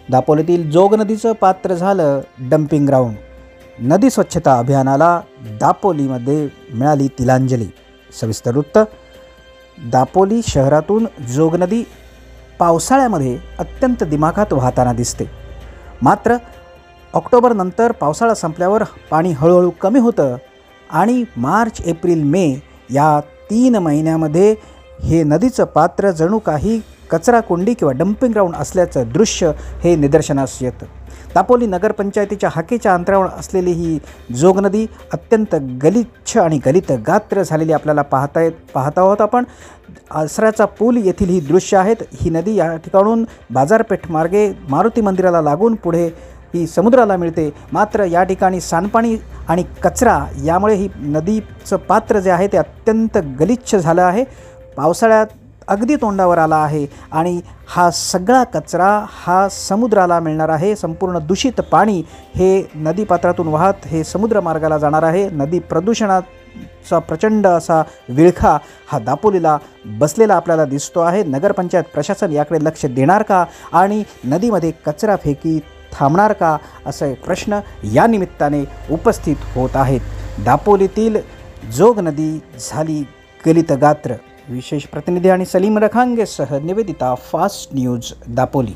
दापोलीतील जोग नदीचं पात्र झालं डम्पिंग ग्राउंड। नदी स्वच्छता अभियानाला दापोलीमध्ये मिळाली तिलांजली। सविस्तर वृत्त। दापोली शहरातून जोग नदी पावसाळ्यामध्ये अत्यंत दिमाखात वाहताना दिसते। मात्र ऑक्टोबर नंतर पावसाळा संपल्यावर पाणी हळूहळू कमी होतं आणि मार्च, एप्रिल, मे या 3 महिन्यामध्ये हे नदीचं पात्र जणू काही कचराकुंडी किंवा डम्पिंग ग्राउंड असल्याचं दृश्य हे निदर्शनास येतं। दापोली नगरपंचायतीच्या हाकेच्या अंतरावर असलेली ही जोग नदी अत्यंत गलिच्छ आणि गलित गात्र झालेली आपल्याला पाहत आहोत आपण। आसराचा पूल येथील ही दृश्य आहेत। ही नदी या ठिकाणून बाजारपेठ मार्गे मारुती मंदिराला लागून पुढे ही समुद्राला मिळते। मात्र या ठिकाणी सांडपाणी आणि कचरा यामुळे ही नदीचं पात्र जे आहे ते अत्यंत गलिच्छ झालं आहे। पावसाळ्यात अगदी तोंडावर आला आहे आणि हा सगळा कचरा हा समुद्राला मिळणार आहे। संपूर्ण दूषित पाणी हे नदीपात्रातून वाहत हे समुद्र मार्गाला जाणार आहे। नदी प्रदूषणाचा प्रचंड असा विळखा हा दापोलीला बसलेला आपल्याला दिसतो आहे। नगरपंचायत प्रशासन याकडे लक्ष देणार का आणि नदीमध्ये कचरा फेकी थांबणार का, असे प्रश्न या निमित्ताने उपस्थित होत आहेत। दापोलीतील जोग नदी झाली गलित गात्र। विशेष प्रतिनिधी आणि सलीम रखांगेसह निवेदिता, फास्ट न्यूज, दापोली।